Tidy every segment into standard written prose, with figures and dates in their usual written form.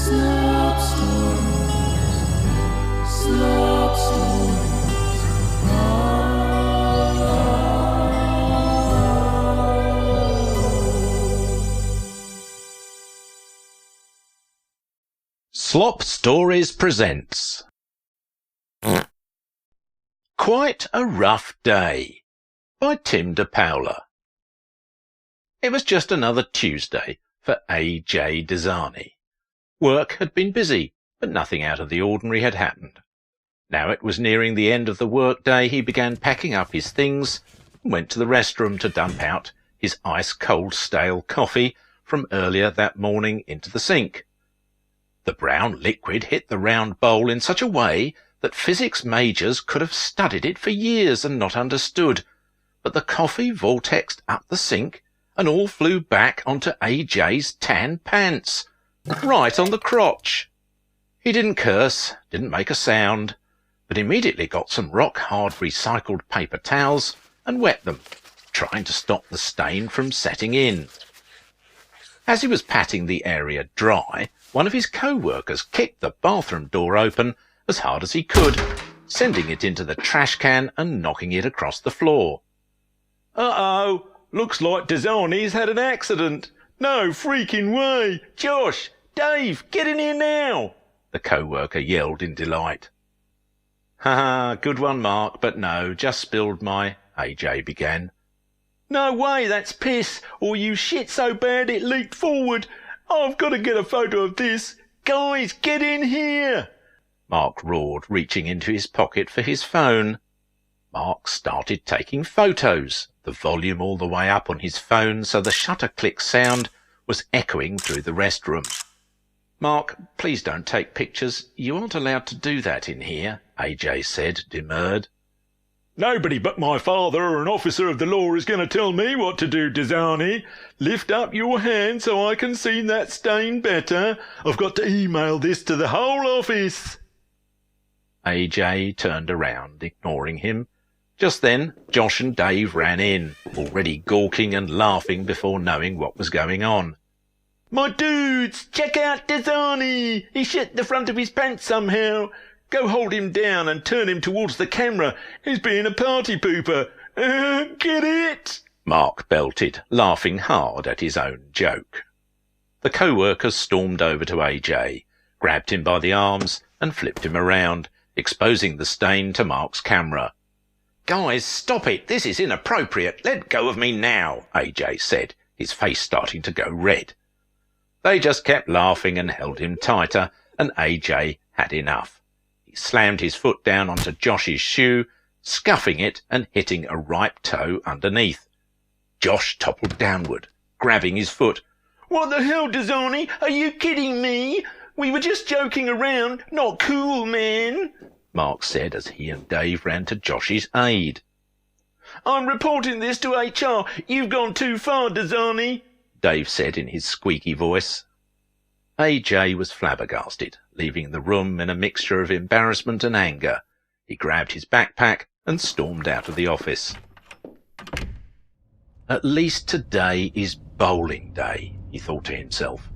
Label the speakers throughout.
Speaker 1: Slop stories. Slop stories.
Speaker 2: Slop Stories presents Quite a Rough Day by Tim DePaola. It was just another Tuesday for A.J. Desani. Work had been busy, but nothing out of the ordinary had happened. Now it was nearing the end of the work-day, he began packing up his things and went to the restroom to dump out his ice-cold stale coffee from earlier that morning into the sink. The brown liquid hit the round bowl in such a way that physics majors could have studied it for years and not understood, but the coffee vortexed up the sink and all flew back onto A.J.'s tan pants, right on the crotch. He didn't curse, didn't make a sound, but immediately got some rock-hard recycled paper towels and wet them, trying to stop the stain from setting in. As he was patting the area dry, one of his co-workers kicked the bathroom door open as hard as he could, sending it into the trash can and knocking it across the floor. "Uh-oh, looks like Desani's had an accident. No freaking way. Josh, Dave, get in here now," the co-worker yelled in delight. "Ha, good one, Mark, but no, just spilled my," A.J. began. "No way, that's piss, or you shit so bad it leaked forward. I've got to get a photo of this. Guys, get in here," Mark roared, reaching into his pocket for his phone. Mark started taking photos, the volume all the way up on his phone so the shutter click sound was echoing through the restroom. "Mark, please don't take pictures. You aren't allowed to do that in here," A.J. said, demurred. "Nobody but my father or an officer of the law is going to tell me what to do, Desani. Lift up your hand so I can see that stain better. I've got to email this to the whole office." A.J. turned around, ignoring him. Just then, Josh and Dave ran in, already gawking and laughing before knowing what was going on. "My dudes, check out Desani. He shit the front of his pants somehow. Go hold him down and turn him towards the camera. He's being a party pooper. Get it?" Mark belted, laughing hard at his own joke. The co-workers stormed over to A.J., grabbed him by the arms and flipped him around, exposing the stain to Mark's camera. "Guys, stop it. This is inappropriate. Let go of me now," A.J. said, his face starting to go red. They just kept laughing and held him tighter, and A.J. had enough. He slammed his foot down onto Josh's shoe, scuffing it and hitting a ripe toe underneath. Josh toppled downward, grabbing his foot. "What the hell, Desani? Are you kidding me? We were just joking around. Not cool, man," Mark said as he and Dave ran to Josh's aid. "I'm reporting this to HR. You've gone too far, Desani," Dave said in his squeaky voice. A.J. was flabbergasted, leaving the room in a mixture of embarrassment and anger. He grabbed his backpack and stormed out of the office. At least today is bowling day, he thought to himself.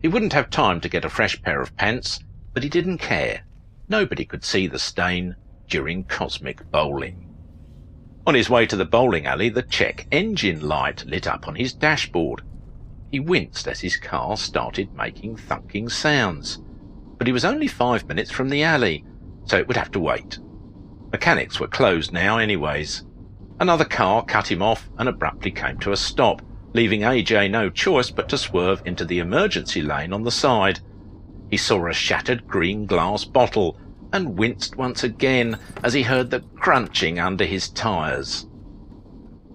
Speaker 2: He wouldn't have time to get a fresh pair of pants, but he didn't care. Nobody could see the stain during cosmic bowling. On his way to the bowling alley, the check engine light lit up on his dashboard. He winced as his car started making thunking sounds. But he was only 5 minutes from the alley, so it would have to wait. Mechanics were closed now anyways. Another car cut him off and abruptly came to a stop, leaving A.J. no choice but to swerve into the emergency lane on the side. He saw a shattered green glass bottle and winced once again as he heard the crunching under his tyres.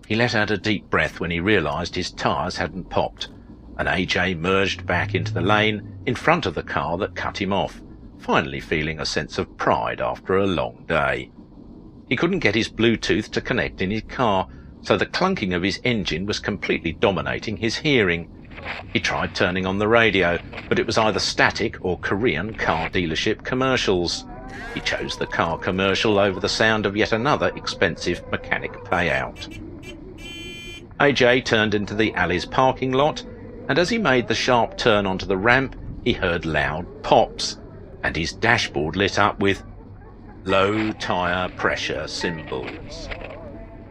Speaker 2: He let out a deep breath when he realised his tyres hadn't popped, and A.J. merged back into the lane in front of the car that cut him off, finally feeling a sense of pride after a long day. He couldn't get his Bluetooth to connect in his car, so the clunking of his engine was completely dominating his hearing. He tried turning on the radio, but it was either static or Korean car dealership commercials. He chose the car commercial over the sound of yet another expensive mechanic payout. A.J. turned into the alley's parking lot, and as he made the sharp turn onto the ramp, he heard loud pops, and his dashboard lit up with low tyre pressure symbols.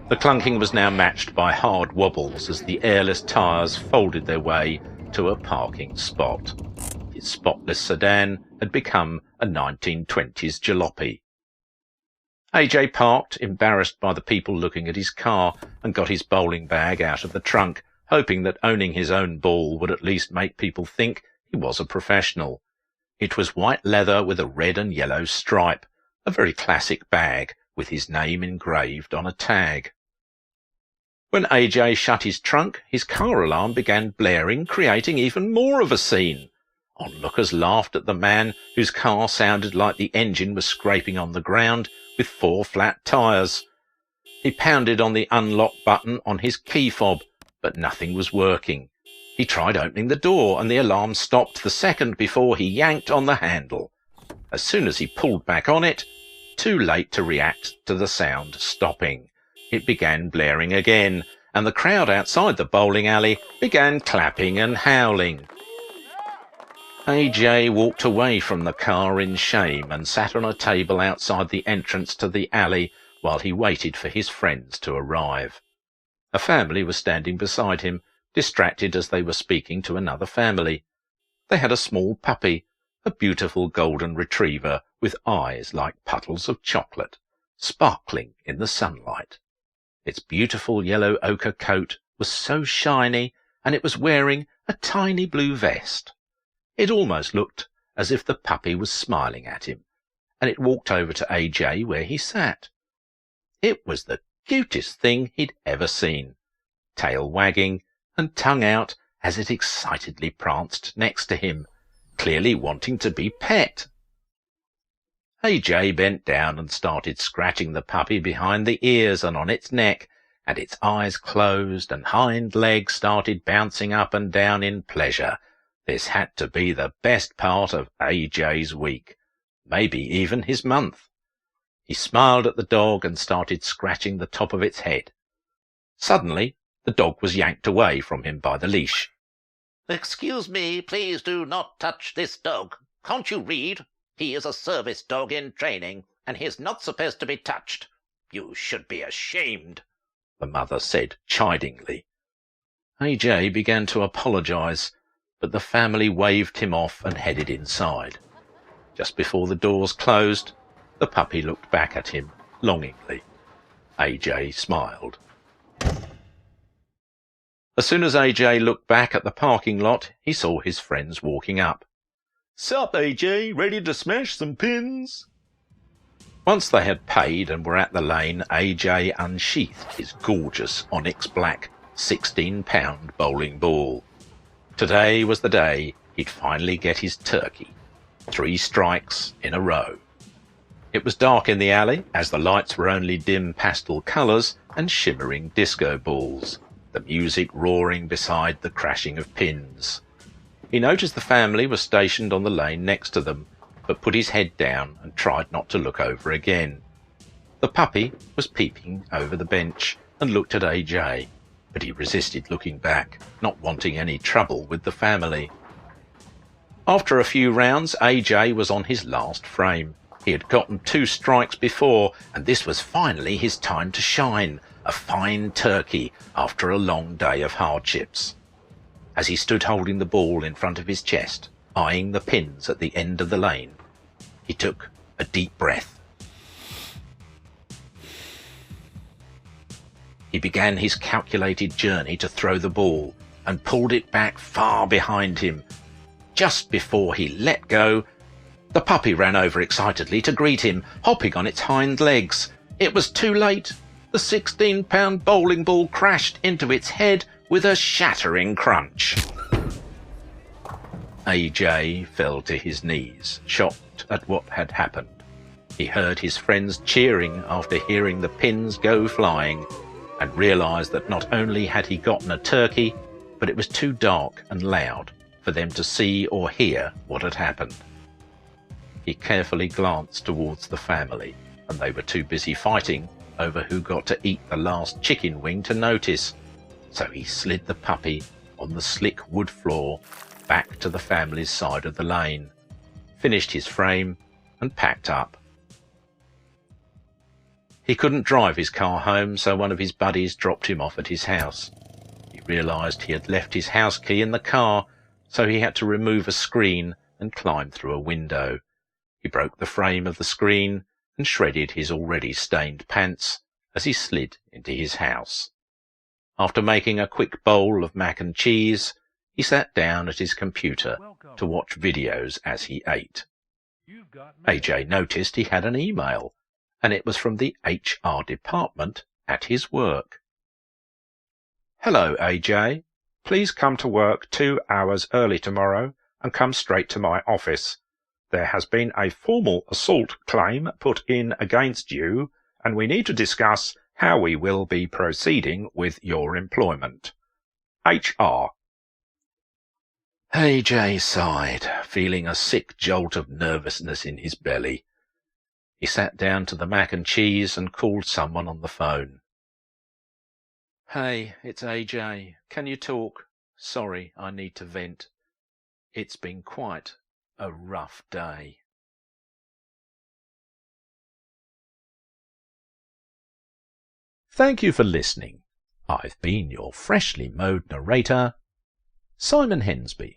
Speaker 2: The clunking was now matched by hard wobbles as the airless tyres folded their way to a parking spot. His spotless sedan had become a 1920s jalopy. AJ parked, embarrassed by the people looking at his car, and got his bowling bag out of the trunk, hoping that owning his own ball would at least make people think he was a professional. It was white leather with a red and yellow stripe, a very classic bag with his name engraved on a tag. When AJ shut his trunk, his car alarm began blaring, creating even more of a scene. Onlookers laughed at the man whose car sounded like the engine was scraping on the ground with 4 flat tyres. He pounded on the unlock button on his key fob, but nothing was working. He tried opening the door, and the alarm stopped the second before he yanked on the handle. As soon as he pulled back on it, too late to react to the sound stopping, it began blaring again, and the crowd outside the bowling alley began clapping and howling. AJ walked away from the car in shame and sat on a table outside the entrance to the alley while he waited for his friends to arrive. A family was standing beside him, distracted as they were speaking to another family. They had a small puppy, a beautiful golden retriever with eyes like puddles of chocolate, sparkling in the sunlight. Its beautiful yellow ochre coat was so shiny, and it was wearing a tiny blue vest. It almost looked as if the puppy was smiling at him, and it walked over to AJ where he sat. It was the cutest thing he'd ever seen, tail wagging and tongue out as it excitedly pranced next to him, clearly wanting to be pet. AJ bent down and started scratching the puppy behind the ears and on its neck, and its eyes closed and hind legs started bouncing up and down in pleasure. This had to be the best part of AJ's week, maybe even his month. He smiled at the dog and started scratching the top of its head. Suddenly, the dog was yanked away from him by the leash.
Speaker 3: "Excuse me, please do not touch this dog. Can't you read? He is a service dog in training, and he is not supposed to be touched. You should be ashamed," the mother said chidingly.
Speaker 2: AJ began to apologize, but the family waved him off and headed inside. Just before the doors closed, the puppy looked back at him longingly. AJ smiled. As soon as AJ looked back at the parking lot, he saw his friends walking up. "Sup, AJ, ready to smash some pins?" Once they had paid and were at the lane, AJ unsheathed his gorgeous onyx black 16-pound bowling ball. Today was the day he'd finally get his turkey. 3 strikes in a row. It was dark in the alley, as the lights were only dim pastel colours and shimmering disco balls, the music roaring beside the crashing of pins. He noticed the family was stationed on the lane next to them, but put his head down and tried not to look over again. The puppy was peeping over the bench and looked at AJ, but he resisted looking back, not wanting any trouble with the family. After a few rounds, AJ was on his last frame. He had gotten 2 strikes before, and this was finally his time to shine, a fine turkey after a long day of hardships. As he stood holding the ball in front of his chest, eyeing the pins at the end of the lane, he took a deep breath. He began his calculated journey to throw the ball and pulled it back far behind him. Just before he let go, the puppy ran over excitedly to greet him, hopping on its hind legs. It was too late. The 16-pound bowling ball crashed into its head with a shattering crunch. AJ fell to his knees, shocked at what had happened. He heard his friends cheering after hearing the pins go flying, and realised that not only had he gotten a turkey, but it was too dark and loud for them to see or hear what had happened. He carefully glanced towards the family, and they were too busy fighting over who got to eat the last chicken wing to notice, so he slid the puppy on the slick wood floor back to the family's side of the lane, finished his frame and packed up. He couldn't drive his car home, so one of his buddies dropped him off at his house. He realised he had left his house key in the car, so he had to remove a screen and climb through a window. He broke the frame of the screen and shredded his already stained pants as he slid into his house. After making a quick bowl of mac and cheese, he sat down at his computer to watch videos as he ate. AJ noticed he had an email, and it was from the HR department at his work.
Speaker 4: Hello, AJ. Please come to work 2 hours early tomorrow and come straight to my office. There has been a formal assault claim put in against you, and we need to discuss how we will be proceeding with your employment. HR.
Speaker 2: AJ sighed, feeling a sick jolt of nervousness in his belly. He sat down to the mac and cheese and called someone on the phone. Hey, it's AJ. Can you talk? Sorry, I need to vent. It's been quite a rough day. Thank you for listening. I've been your freshly mowed narrator, Simon Hensby.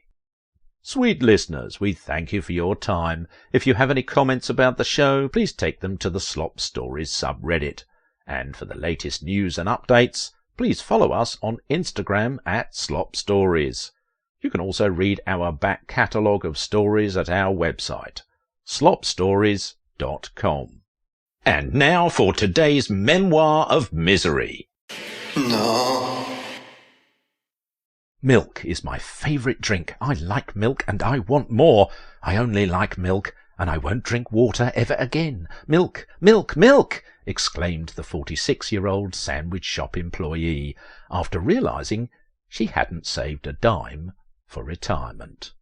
Speaker 2: Sweet listeners, we thank you for your time. If you have any comments about the show, please take them to the Slop Stories subreddit. And for the latest news and updates, please follow us on Instagram at Slop Stories. You can also read our back catalogue of stories at our website, slopstories.com. And now for today's Memoir of Misery.
Speaker 1: No.
Speaker 2: Milk is my favourite drink. I like milk and I want more. I only like milk and I won't drink water ever again. Milk, milk, milk! Exclaimed the 46-year-old sandwich shop employee after realising she hadn't saved a dime for retirement.